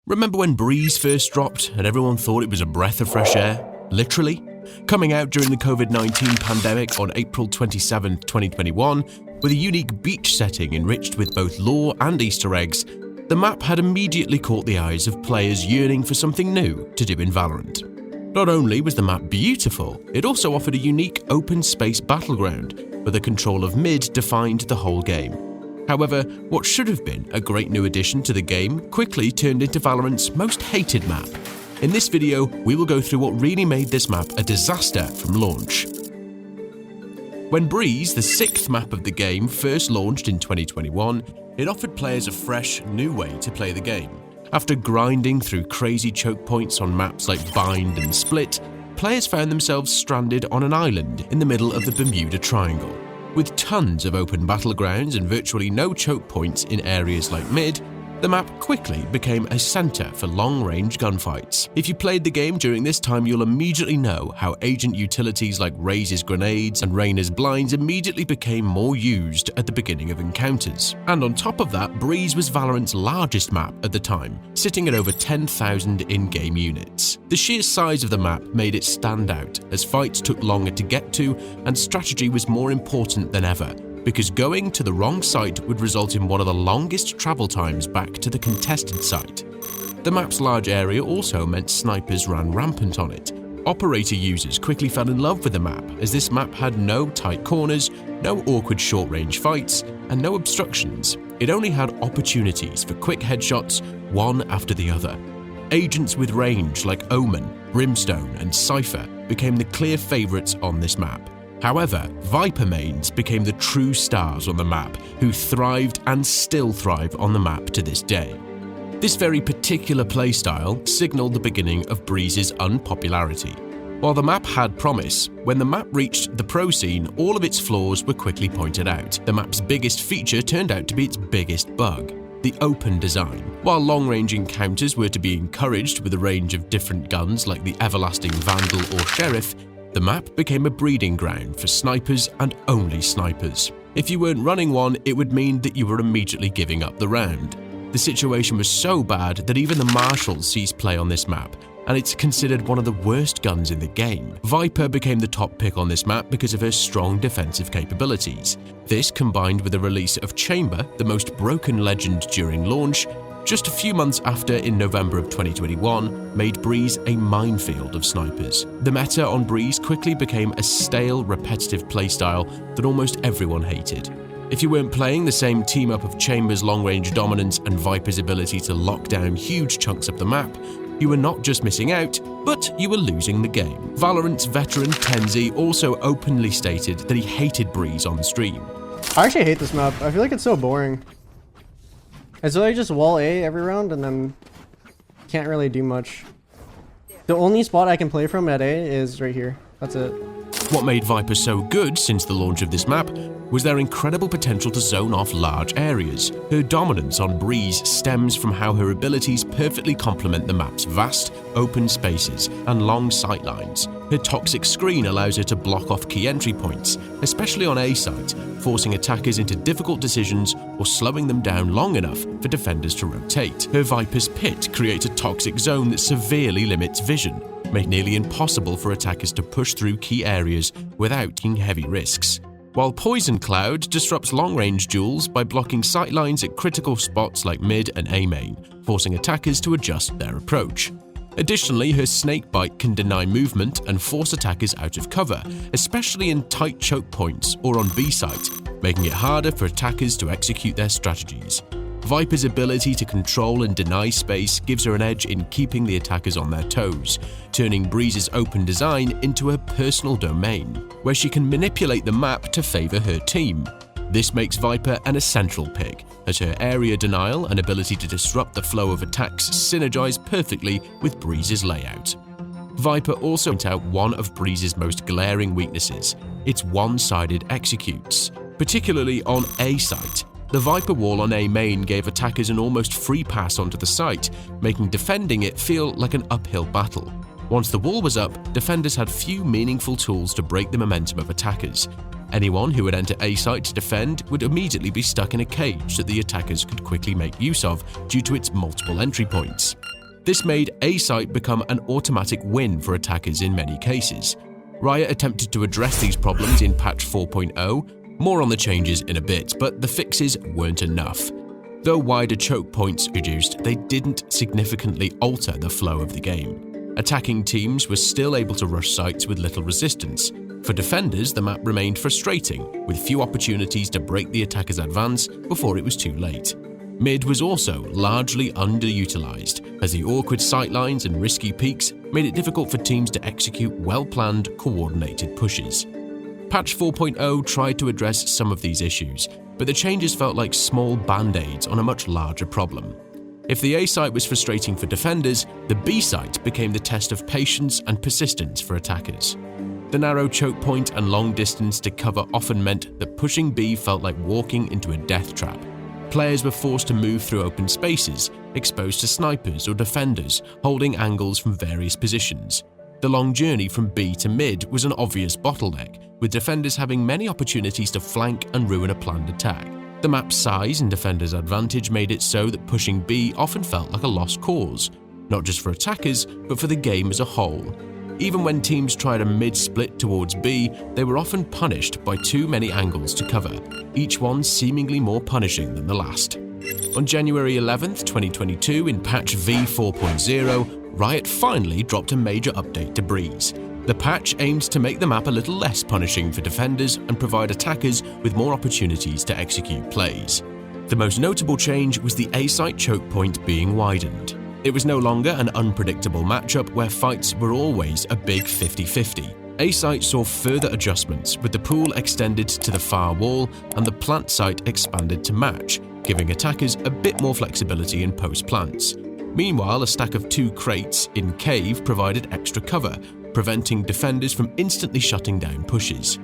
Remember when Breeze first dropped and everyone thought it was a breath of fresh air? Literally? Coming out during the COVID-19 pandemic on April 27, 2021, with a unique beach setting enriched with both lore and Easter eggs, the map had immediately caught the eyes of players yearning for something new to do in Valorant. Not only was the map beautiful, it also offered a unique open space battleground, where the control of mid defined the whole game. However, what should have been a great new addition to the game quickly turned into Valorant's most hated map. In this video, we will go through what really made this map a disaster from launch. When Breeze, the 6th map of the game, first launched in 2021, it offered players a fresh, new way to play the game. After grinding through crazy choke points on maps like Bind and Split, players found themselves stranded on an island in the middle of the Bermuda Triangle. With tons of open battlegrounds and virtually no choke points in areas like mid, the map quickly became a center for long-range gunfights. If you played the game during this time, you'll immediately know how agent utilities like Raze's grenades and Reyna's blinds immediately became more used at the beginning of encounters. And on top of that, Breeze was Valorant's largest map at the time, sitting at over 10,000 in-game units. The sheer size of the map made it stand out, as fights took longer to get to and strategy was more important than ever, because going to the wrong site would result in one of the longest travel times back to the contested site. The map's large area also meant snipers ran rampant on it. Operator users quickly fell in love with the map, as this map had no tight corners, no awkward short-range fights, and no obstructions. It only had opportunities for quick headshots, one after the other. Agents with range like Omen, Brimstone, and Cypher became the clear favorites on this map. However, Viper mains became the true stars on the map, who thrived and still thrive on the map to this day. This very particular playstyle signaled the beginning of Breeze's unpopularity. While the map had promise, when the map reached the pro scene, all of its flaws were quickly pointed out. The map's biggest feature turned out to be its biggest bug: the open design. While long-range encounters were to be encouraged with a range of different guns like the everlasting Vandal or Sheriff, the map became a breeding ground for snipers and only snipers. If you weren't running one, it would mean that you were immediately giving up the round. The situation was so bad that even the Marshals ceased play on this map, and it's considered one of the worst guns in the game. Viper became the top pick on this map because of her strong defensive capabilities. This, combined with the release of Chamber, the most broken legend during launch, just a few months after, in November of 2021, made Breeze a minefield of snipers. The meta on Breeze quickly became a stale, repetitive playstyle that almost everyone hated. If you weren't playing the same team-up of Chamber's long-range dominance and Viper's ability to lock down huge chunks of the map, you were not just missing out, but you were losing the game. Valorant's veteran Tenzi also openly stated that he hated Breeze on stream. I actually hate this map. I feel like it's so boring. It's really just wall A every round and then can't really do much. The only spot I can play from at A is right here. That's it. What made Viper so good since the launch of this map was their incredible potential to zone off large areas. Her dominance on Breeze stems from how her abilities perfectly complement the map's vast, open spaces and long sightlines. Her toxic screen allows her to block off key entry points, especially on A site, forcing attackers into difficult decisions or slowing them down long enough for defenders to rotate. Her Viper's Pit creates a toxic zone that severely limits vision, making it nearly impossible for attackers to push through key areas without taking heavy risks. While Poison Cloud disrupts long-range duels by blocking sightlines at critical spots like mid and A main, forcing attackers to adjust their approach. Additionally, her Snake Bite can deny movement and force attackers out of cover, especially in tight choke points or on B site, making it harder for attackers to execute their strategies. Viper's ability to control and deny space gives her an edge in keeping the attackers on their toes, turning Breeze's open design into a personal domain, where she can manipulate the map to favor her team. This makes Viper an essential pick, as her area denial and ability to disrupt the flow of attacks synergize perfectly with Breeze's layout. Viper also points out one of Breeze's most glaring weaknesses: its one-sided executes, particularly on A site. The Viper wall on A main gave attackers an almost free pass onto the site, making defending it feel like an uphill battle. Once the wall was up, defenders had few meaningful tools to break the momentum of attackers. Anyone who would enter A site to defend would immediately be stuck in a cage that the attackers could quickly make use of due to its multiple entry points. This made A site become an automatic win for attackers in many cases. Riot attempted to address these problems in patch 4.0, more on the changes in a bit, but the fixes weren't enough. Though wider choke points reduced, they didn't significantly alter the flow of the game. Attacking teams were still able to rush sites with little resistance. For defenders, the map remained frustrating, with few opportunities to break the attacker's advance before it was too late. Mid was also largely underutilized, as the awkward sightlines and risky peeks made it difficult for teams to execute well-planned, coordinated pushes. Patch 4.0 tried to address some of these issues, but the changes felt like small band-aids on a much larger problem. If the A site was frustrating for defenders, the B site became the test of patience and persistence for attackers. The narrow choke point and long distance to cover often meant that pushing B felt like walking into a death trap. Players were forced to move through open spaces, exposed to snipers or defenders, holding angles from various positions. The long journey from B to mid was an obvious bottleneck, with defenders having many opportunities to flank and ruin a planned attack. The map's size and defenders' advantage made it so that pushing B often felt like a lost cause, not just for attackers, but for the game as a whole. Even when teams tried a mid-split towards B, they were often punished by too many angles to cover, each one seemingly more punishing than the last. On January 11th, 2022, in patch V4.0, Riot finally dropped a major update to Breeze. The patch aimed to make the map a little less punishing for defenders and provide attackers with more opportunities to execute plays. The most notable change was the A-site choke point being widened. It was no longer an unpredictable matchup where fights were always a big 50-50. A-site saw further adjustments, with the pool extended to the far wall and the plant site expanded to match, giving attackers a bit more flexibility in post-plants. Meanwhile, a stack of 2 crates in cave provided extra cover, preventing defenders from instantly shutting down pushes.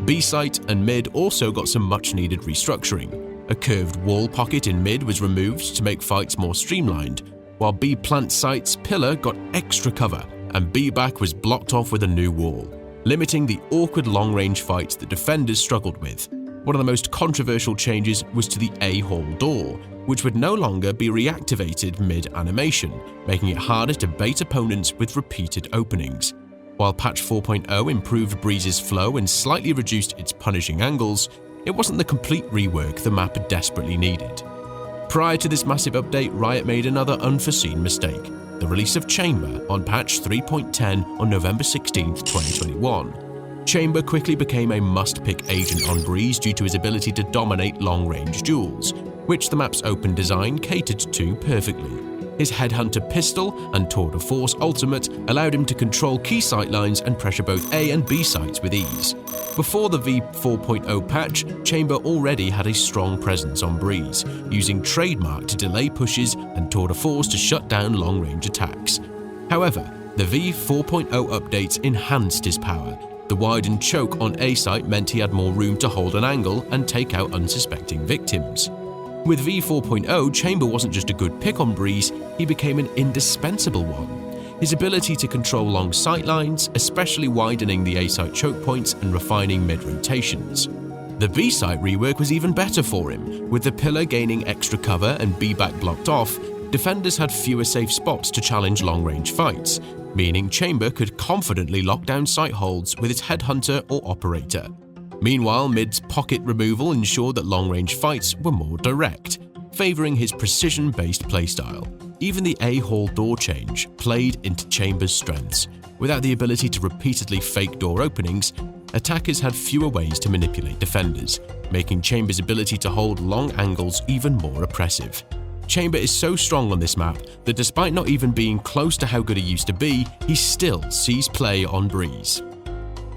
B-site and mid also got some much-needed restructuring. A curved wall pocket in mid was removed to make fights more streamlined, while B plant site's pillar got extra cover and B back was blocked off with a new wall, limiting the awkward long-range fights that defenders struggled with. One of the most controversial changes was to the A hall door, which would no longer be reactivated mid-animation, making it harder to bait opponents with repeated openings. While patch 4.0 improved Breeze's flow and slightly reduced its punishing angles, it wasn't the complete rework the map desperately needed. Prior to this massive update, Riot made another unforeseen mistake: the release of Chamber on patch 3.10 on November 16, 2021. Chamber quickly became a must-pick agent on Breeze due to his ability to dominate long-range duels, which the map's open design catered to perfectly. His Headhunter pistol and Tour de Force ultimate allowed him to control key sightlines and pressure both A and B sites with ease. Before the V4.0 patch, Chamber already had a strong presence on Breeze, using Trademark to delay pushes and Tour de Force to shut down long-range attacks. However, the V4.0 updates enhanced his power. The widened choke on A site meant he had more room to hold an angle and take out unsuspecting victims. With V4.0, Chamber wasn't just a good pick on Breeze, he became an indispensable one. His ability to control long sightlines, especially widening the A-site choke points and refining mid-rotations. The B-site rework was even better for him. With the pillar gaining extra cover and B-back blocked off, defenders had fewer safe spots to challenge long-range fights, meaning Chamber could confidently lock down site holds with its Headhunter or Operator. Meanwhile, Mid's pocket removal ensured that long-range fights were more direct, favoring his precision-based playstyle. Even the A-hall door change played into Chamber's strengths. Without the ability to repeatedly fake door openings, attackers had fewer ways to manipulate defenders, making Chamber's ability to hold long angles even more oppressive. Chamber is so strong on this map that despite not even being close to how good he used to be, he still sees play on Breeze.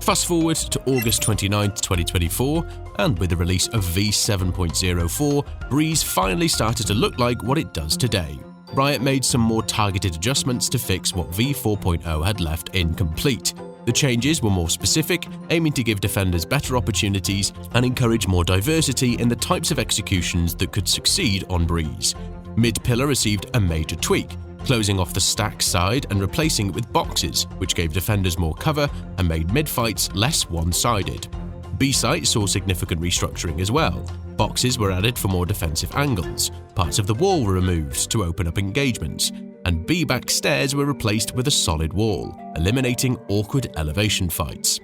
Fast forward to August 29, 2024, and with the release of V7.04, Breeze finally started to look like what it does today. Riot made some more targeted adjustments to fix what V4.0 had left incomplete. The changes were more specific, aiming to give defenders better opportunities and encourage more diversity in the types of executions that could succeed on Breeze. Mid-pillar received a major tweak, closing off the stack side and replacing it with boxes, which gave defenders more cover and made mid-fights less one-sided. B-site saw significant restructuring as well. Boxes were added for more defensive angles, parts of the wall were removed to open up engagements, and B-back stairs were replaced with a solid wall, eliminating awkward elevation fights.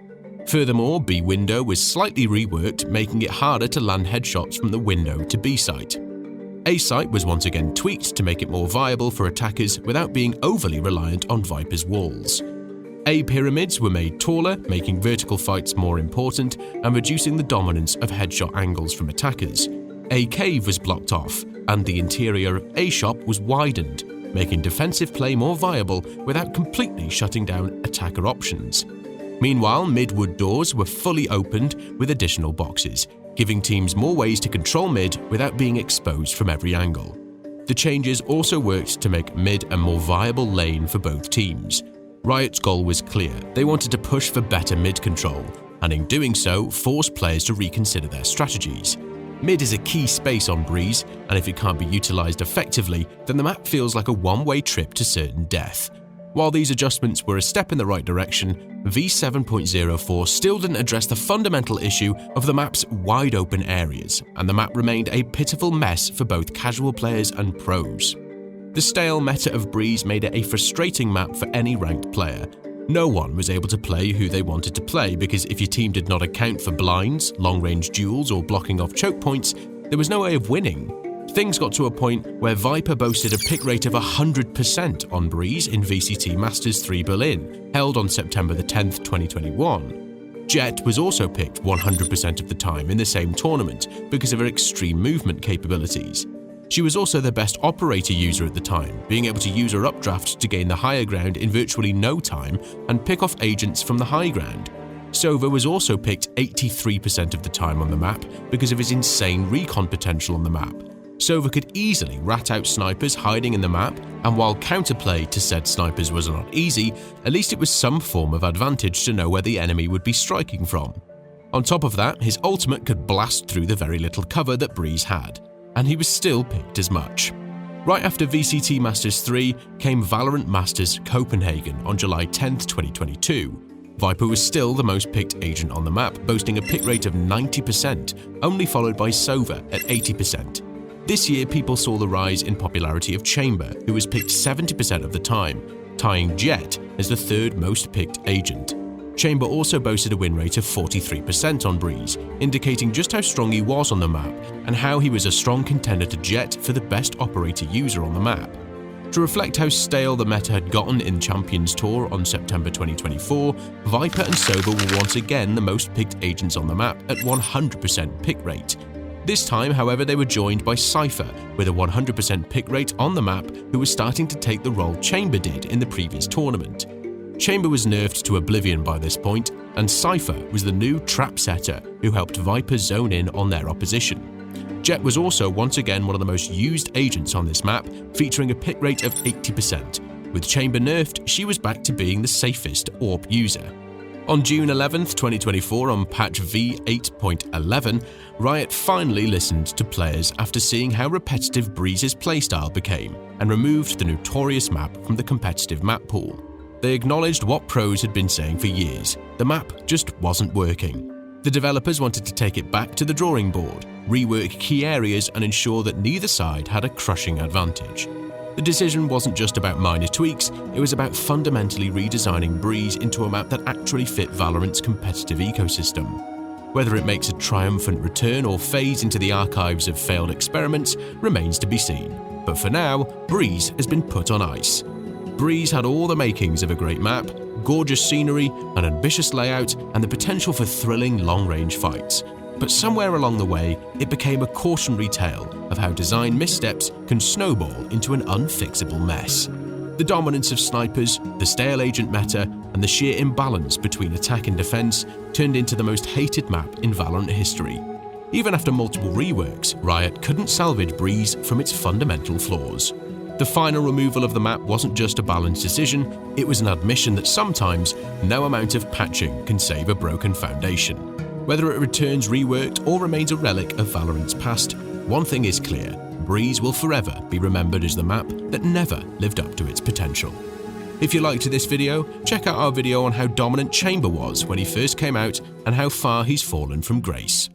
Furthermore, B window was slightly reworked, making it harder to land headshots from the window to B site. A site was once again tweaked to make it more viable for attackers without being overly reliant on Viper's walls. A pyramids were made taller, making vertical fights more important and reducing the dominance of headshot angles from attackers. A cave was blocked off, and the interior of A shop was widened, making defensive play more viable without completely shutting down attacker options. Meanwhile, mid-wood doors were fully opened with additional boxes, giving teams more ways to control mid without being exposed from every angle. The changes also worked to make mid a more viable lane for both teams. Riot's goal was clear. They wanted to push for better mid control, and in doing so, force players to reconsider their strategies. Mid is a key space on Breeze, and if it can't be utilized effectively, then the map feels like a one-way trip to certain death. While these adjustments were a step in the right direction, V7.04 still didn't address the fundamental issue of the map's wide-open areas, and the map remained a pitiful mess for both casual players and pros. The stale meta of Breeze made it a frustrating map for any ranked player. No one was able to play who they wanted to play because if your team did not account for blinds, long-range duels, or blocking off choke points, there was no way of winning. Things got to a point where Viper boasted a pick rate of 100% on Breeze in VCT Masters 3 Berlin, held on September 10, 2021. Jett was also picked 100% of the time in the same tournament because of her extreme movement capabilities. She was also the best operator user at the time, being able to use her updraft to gain the higher ground in virtually no time and pick off agents from the high ground. Sova was also picked 83% of the time on the map because of his insane recon potential on the map. Sova could easily rat out snipers hiding in the map, and while counterplay to said snipers was not easy, at least it was some form of advantage to know where the enemy would be striking from. On top of that, his ultimate could blast through the very little cover that Breeze had, and he was still picked as much. Right after VCT Masters 3 came Valorant Masters Copenhagen on July 10, 2022. Viper was still the most picked agent on the map, boasting a pick rate of 90%, only followed by Sova at 80%. This year, people saw the rise in popularity of Chamber, who was picked 70% of the time, tying Jett as the third most picked agent. Chamber also boasted a win rate of 43% on Breeze, indicating just how strong he was on the map and how he was a strong contender to Jett for the best operator user on the map. To reflect how stale the meta had gotten in Champions Tour on September 2024, Viper and Sova were once again the most picked agents on the map at 100% pick rate. This time, however, they were joined by Cypher with a 100% pick rate on the map, who was starting to take the role Chamber did in the previous tournament. Chamber was nerfed to oblivion by this point, and Cypher was the new trap setter who helped Viper zone in on their opposition. Jett was also once again one of the most used agents on this map, featuring a pick rate of 80%. With Chamber nerfed, she was back to being the safest AWP user. On June 11, 2024, on patch V8.11, Riot finally listened to players after seeing how repetitive Breeze's playstyle became and removed the notorious map from the competitive map pool. They acknowledged what pros had been saying for years: the map just wasn't working. The developers wanted to take it back to the drawing board, rework key areas, and ensure that neither side had a crushing advantage. The decision wasn't just about minor tweaks, it was about fundamentally redesigning Breeze into a map that actually fit Valorant's competitive ecosystem. Whether it makes a triumphant return or fades into the archives of failed experiments remains to be seen, but for now, Breeze has been put on ice. Breeze had all the makings of a great map, gorgeous scenery, an ambitious layout, and the potential for thrilling long-range fights. But somewhere along the way, it became a cautionary tale of how design missteps can snowball into an unfixable mess. The dominance of snipers, the stale agent meta, and the sheer imbalance between attack and defense turned into the most hated map in Valorant history. Even after multiple reworks, Riot couldn't salvage Breeze from its fundamental flaws. The final removal of the map wasn't just a balanced decision, it was an admission that sometimes no amount of patching can save a broken foundation. Whether it returns reworked or remains a relic of Valorant's past, one thing is clear: Breeze will forever be remembered as the map that never lived up to its potential. If you liked this video, check out our video on how dominant Chamber was when he first came out and how far he's fallen from grace.